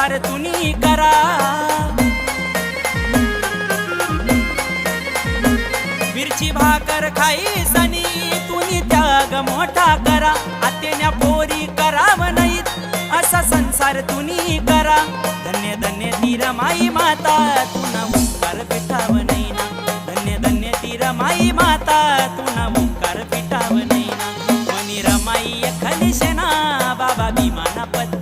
संसार तुम्ही करा। मिरची भाकर खाई सनी तुम्ही त्याग मोठा करा। आत्याच्या पोरी कराव नाहीत असा संसार तुम्ही करा। धन्य धन्य ती रमाई माता तुना ओंकार पिठाव नाही ना। धन्य धन्य ती रमाई माता तुना ओंकार पिठाव नाही ना। मनी रमाई खलिशना बाबा भीमाना पत्नी